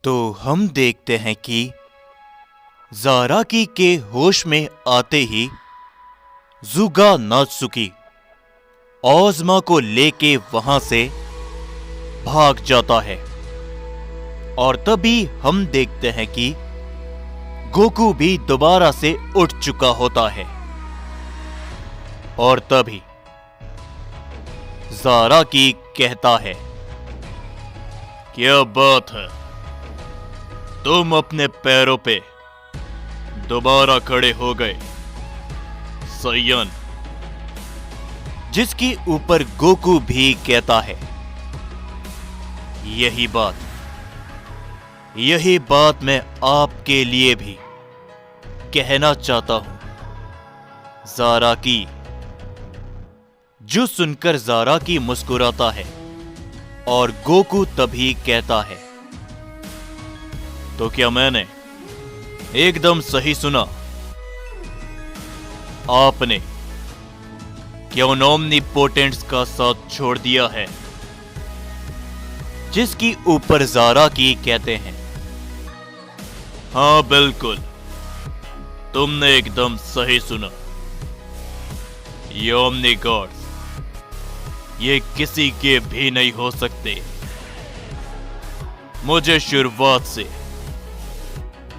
तो हम देखते हैं कि ज़ाराकी के होश में आते ही ज़ुगा नात्सुकी ओज़मा को लेके वहां से भाग जाता है और तभी हम देखते हैं कि गोकू भी दोबारा से उठ चुका होता है और तभी ज़ाराकी कहता है, क्या बात है, तुम अपने पैरों पे दोबारा खड़े हो गए सैयन। जिसके ऊपर गोकू भी कहता है, यही बात मैं आपके लिए भी कहना चाहता हूं ज़ाराकी। जो सुनकर ज़ाराकी मुस्कुराता है और गोकू तभी कहता है, तो क्या मैंने एकदम सही सुना? आपने क्या उन ओमनीपोटेंट्स का साथ छोड़ दिया है? जिसकी ऊपर ज़ाराकी कहते हैं, हाँ बिल्कुल, तुमने एकदम सही सुना। ये ओमनी गॉड्स ये किसी के भी नहीं हो सकते। मुझे शुरुआत से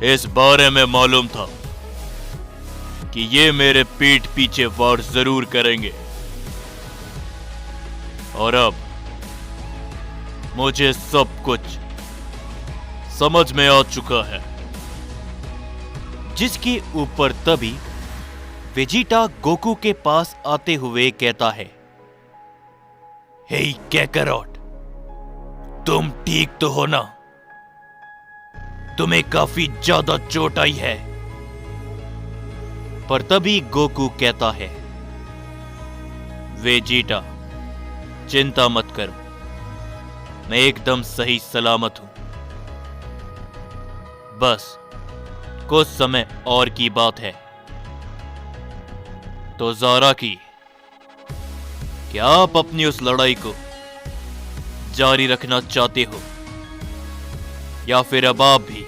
इस बारे में मालूम था कि ये मेरे पीठ पीछे वार जरूर करेंगे और अब मुझे सब कुछ समझ में आ चुका है। जिसके ऊपर तभी वेजिटा गोकू के पास आते हुए कहता है, हे कैकरॉट, तुम ठीक तो हो ना? तुम्हें काफी ज्यादा चोट आई है। पर तभी गोकू कहता है, वेजिटा चिंता मत करो, मैं एकदम सही सलामत हूं। बस कुछ समय और की बात है। तो ज़ाराकी, क्या आप अपनी उस लड़ाई को जारी रखना चाहते हो या फिर अब आप भी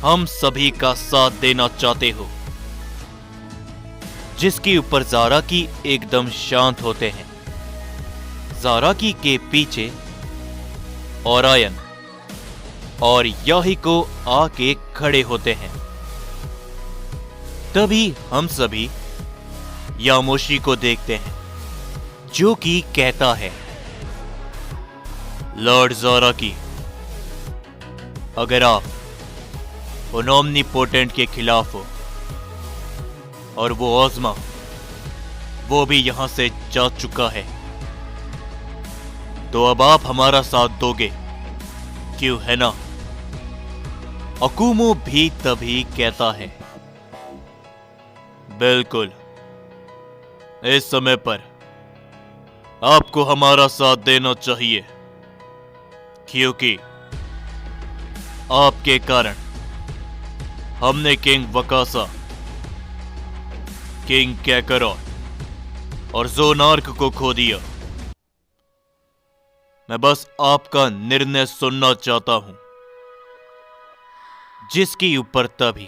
हम सभी का साथ देना चाहते हो? जिसके ऊपर ज़ाराकी एकदम शांत होते हैं। ज़ाराकी के पीछे ओरायन और याहिको आके खड़े होते हैं। तभी हम सभी यामोशी को देखते हैं, जो कि कहता है, लॉर्ड ज़ाराकी, अगर आप उन ओमनीपोटेंट के खिलाफ हो और वो ओज़मा वो भी यहां से जा चुका है, तो अब आप हमारा साथ दोगे, क्यों है ना? अकुमो भी तभी कहता है, बिल्कुल, इस समय पर आपको हमारा साथ देना चाहिए, क्योंकि आपके कारण हमने किंग वकासा, किंग कैकरॉट और ज़ोनार्क को खो दिया। मैं बस आपका निर्णय सुनना चाहता हूं। जिसके ऊपर तभी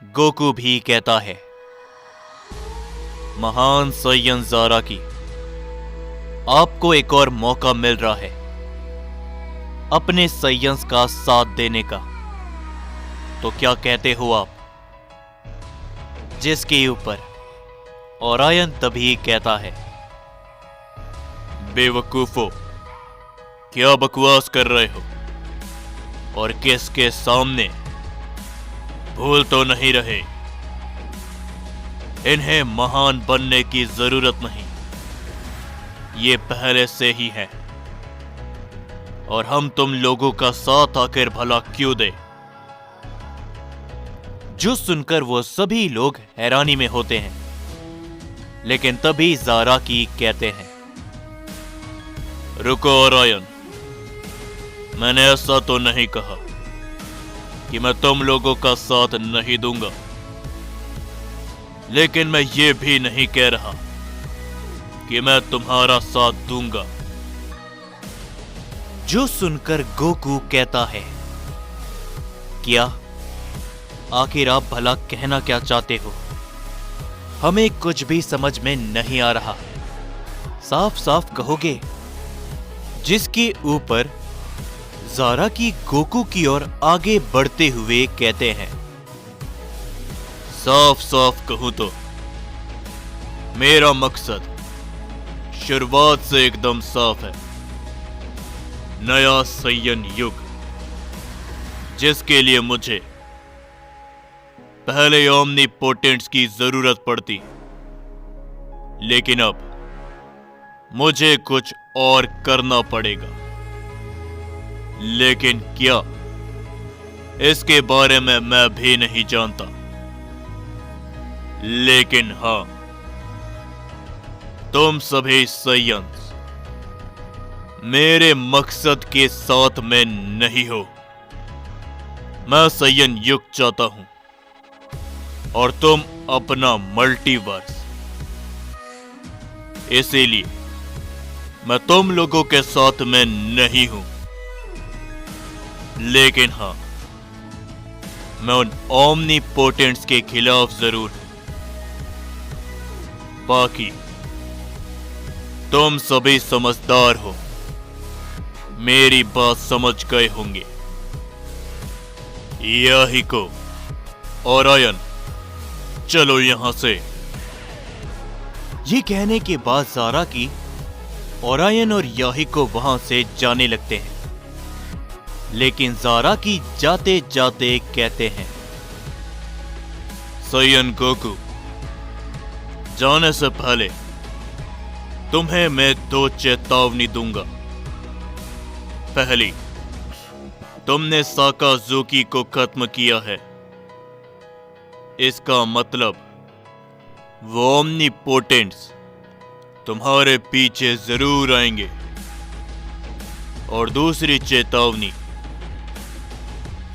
गोकू भी कहता है, महान सैयन ज़ाराकी, आपको एक और मौका मिल रहा है अपने सैयंस का साथ देने का, तो क्या कहते हो आप? जिसके ऊपर ओरायन तभी कहता है, बेवकूफो, क्या बकवास कर रहे हो और किसके सामने? भूल तो नहीं रहे, इन्हें महान बनने की जरूरत नहीं, ये पहले से ही है और हम तुम लोगों का साथ आकर भला क्यों दे? जो सुनकर वो सभी लोग हैरानी में होते हैं, लेकिन तभी ज़ाराकी कहते हैं, रुको ओरायन, मैंने ऐसा तो नहीं कहा कि मैं तुम लोगों का साथ नहीं दूंगा, लेकिन मैं ये भी नहीं कह रहा कि मैं तुम्हारा साथ दूंगा। जो सुनकर गोकू कहता है, क्या आखिर आप भला कहना क्या चाहते हो? हमें कुछ भी समझ में नहीं आ रहा, साफ साफ कहोगे? जिसके ऊपर ज़ाराकी गोकू की ओर आगे बढ़ते हुए कहते हैं, साफ साफ कहूं तो मेरा मकसद शुरुआत से एकदम साफ है। नया सैयन युग, जिसके लिए मुझे पहले ओमनीपोटेंट्स की जरूरत पड़ती, लेकिन अब मुझे कुछ और करना पड़ेगा। लेकिन क्या, इसके बारे में मैं भी नहीं जानता। लेकिन हां, तुम सभी सैयन्स मेरे मकसद के साथ में नहीं हो। मैं सैयन युग चाहता हूं और तुम अपना मल्टीवर्स। इसीलिए मैं तुम लोगों के साथ में नहीं हूं। लेकिन हां, मैं उन ओमनीपोटेंट्स के खिलाफ जरूर हूं। बाकी तुम सभी समझदार हो, मेरी बात समझ गए होंगे। याहिको और आयन, चलो यहां से। ये कहने के बाद ज़ाराकी, ओरायन और याहिको वहां से जाने लगते हैं। लेकिन ज़ाराकी जाते जाते कहते हैं, सैयन गोकू, जाने से पहले तुम्हें मैं 2 चेतावनी दूंगा। पहली, तुमने साकाजुकी को खत्म किया है। इसका मतलब वो ओमनीपोटेंट्स तुम्हारे पीछे जरूर आएंगे। और दूसरी चेतावनी,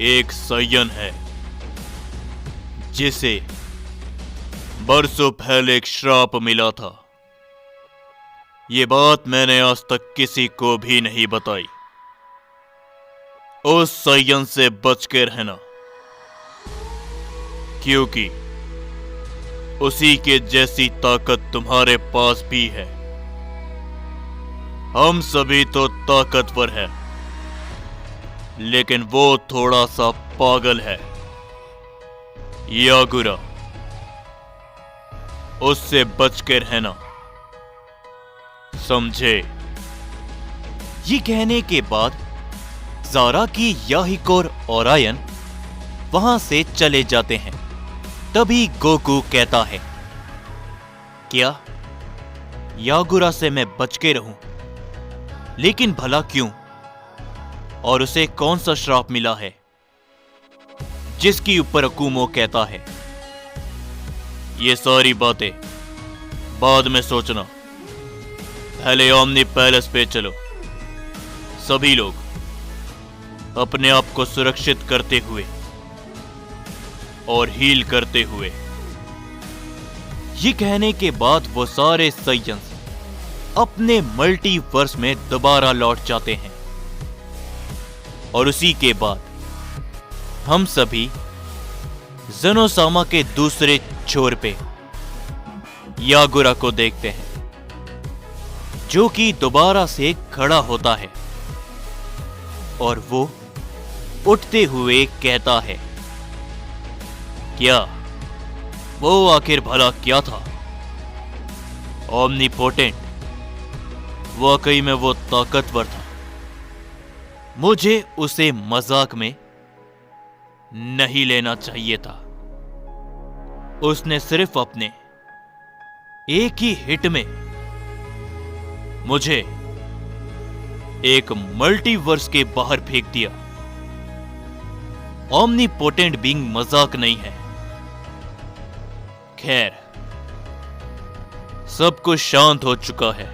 एक सैयन है जिसे बरसों पहले एक श्राप मिला था। ये बात मैंने आज तक किसी को भी नहीं बताई। उस सैयन से बच के रहना, क्योंकि उसी के जैसी ताकत तुम्हारे पास भी है। हम सभी तो ताकतवर हैं, लेकिन वो थोड़ा सा पागल है। यागुरा, उससे बच के रहना, समझे? ये कहने के बाद ज़ाराकी, याहिको और ओरायन वहां से चले जाते हैं। तभी गोकू कहता है, क्या यागुरा से मैं बच के रहूं? लेकिन भला क्यों? और उसे कौन सा श्राप मिला है जिसके ऊपर अकुमो कहता है? ये सारी बातें बाद में सोचना। पहले ओमनी पैलेस पे चलो। सभी लोग अपने आप को सुरक्षित करते हुए और हील करते हुए। ये कहने के बाद वो सारे सैयन्स अपने मल्टीवर्स में दोबारा लौट जाते हैं। और उसी के बाद हम सभी ज़ेनोसामा के दूसरे छोर पे यागुरा को देखते हैं, जो कि दोबारा से खड़ा होता है और वो उठते हुए कहता है, क्या वो आखिर भला क्या था? ओमनीपोटेंट, वाकई में वो ताकतवर था। मुझे उसे मजाक में नहीं लेना चाहिए था। उसने सिर्फ अपने एक ही हिट में मुझे एक मल्टीवर्स के बाहर फेंक दिया। ओमनीपोटेंट बीइंग मजाक नहीं है। खैर, सब कुछ शांत हो चुका है।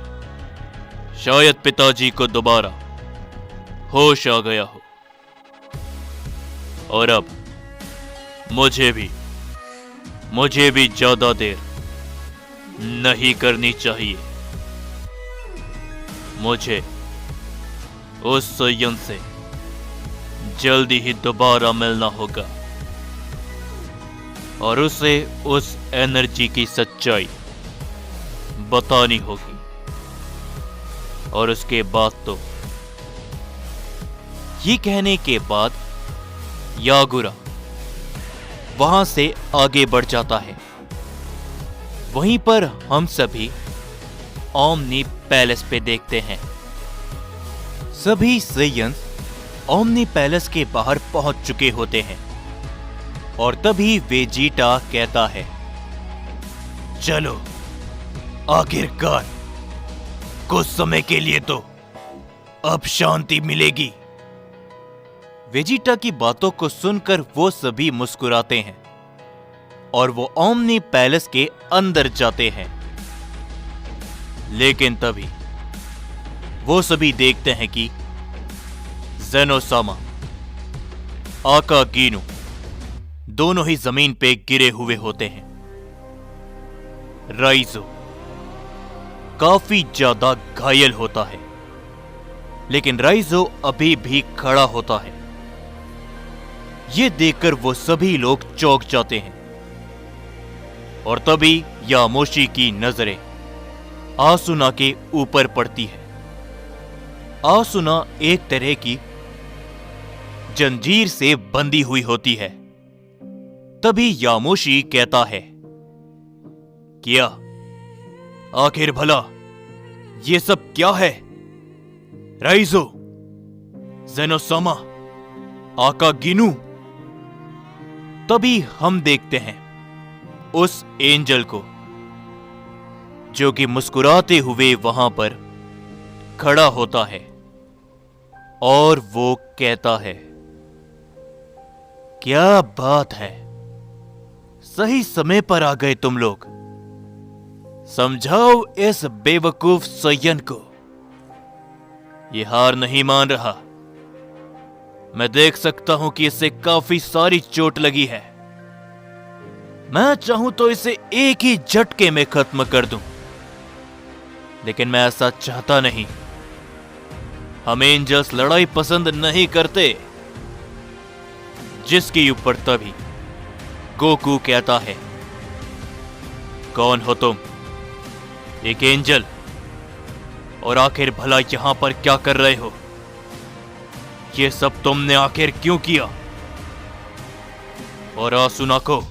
शायद पिताजी को दोबारा होश आ गया हो। और अब मुझे भी ज्यादा देर नहीं करनी चाहिए। मुझे उस सयन से जल्दी ही दोबारा मिलना होगा और उसे उस एनर्जी की सच्चाई बतानी होगी। और उसके बाद तो ये कहने के बाद यागुरा वहां से आगे बढ़ जाता है। वहीं पर हम सभी ओमनी पैलेस पे देखते हैं। सभी सेयंस ओमनी पैलेस के बाहर पहुंच चुके होते हैं और तभी वेजिटा कहता है, चलो आखिरकार कुछ समय के लिए तो अब शांति मिलेगी। वेजिटा की बातों को सुनकर वो सभी मुस्कुराते हैं और वो ओमनी पैलेस के अंदर जाते हैं। लेकिन तभी वो सभी देखते हैं कि ज़ेनोसामा, आकागिनु दोनों ही जमीन पे गिरे हुए होते हैं। राइजो काफी ज्यादा घायल होता है, लेकिन राइजो अभी भी खड़ा होता है। ये देखकर वो सभी लोग चौंक जाते हैं और तभी यामोशी की नजरें आसुना के ऊपर पड़ती है। आसुना एक तरह की जंजीर से बंधी हुई होती है। तभी यामोशी कहता है, क्या आखिर भला ये सब क्या है? राइजो, ज़ेनोसामा, आकागिनु। तभी हम देखते हैं उस एंजल को जो कि मुस्कुराते हुए वहां पर खड़ा होता है और वो कहता है, क्या बात है, सही समय पर आ गए तुम लोग। समझाओ इस बेवकूफ सयन को। ये हार नहीं मान रहा। मैं देख सकता हूं कि इसे काफी सारी चोट लगी है। मैं चाहूं तो इसे एक ही झटके में खत्म कर दूं, लेकिन मैं ऐसा चाहता नहीं। हम एंजल्स लड़ाई पसंद नहीं करते। जिसके ऊपर तभी गोकू कहता है, कौन हो तुम? एक एंजल, और आखिर भला यहां पर क्या कर रहे हो? ये सब तुमने आखिर क्यों किया? और आसुना को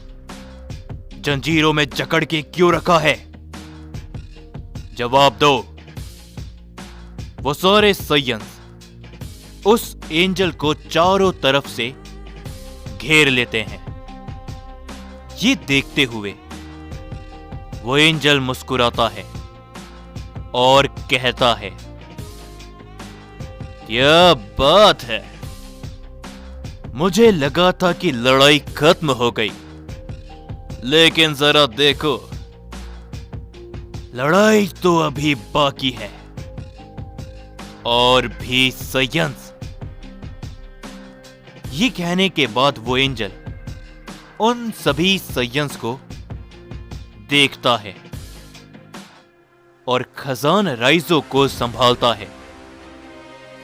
जंजीरों में जकड़ के क्यों रखा है? जवाब दो। वो सारे सयंस उस एंजल को चारों तरफ से घेर लेते हैं। ये देखते हुए वो एंजल मुस्कुराता है और कहता है, क्या बात है, मुझे लगा था कि लड़ाई खत्म हो गई, लेकिन जरा देखो, लड़ाई तो अभी बाकी है। और भी सयंस। ये कहने के बाद वो एंजल उन सभी सयंस को देखता है और खजान राइजो को संभालता है।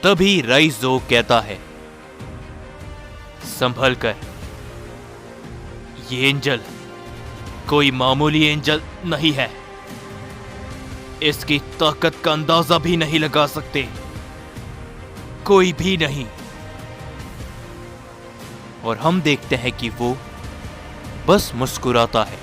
तभी राइजो कहता है, संभल कर, ये एंजल कोई मामूली एंजल नहीं है। इसकी ताकत का अंदाजा भी नहीं लगा सकते, कोई भी नहीं। और हम देखते हैं कि वो बस मुस्कुराता है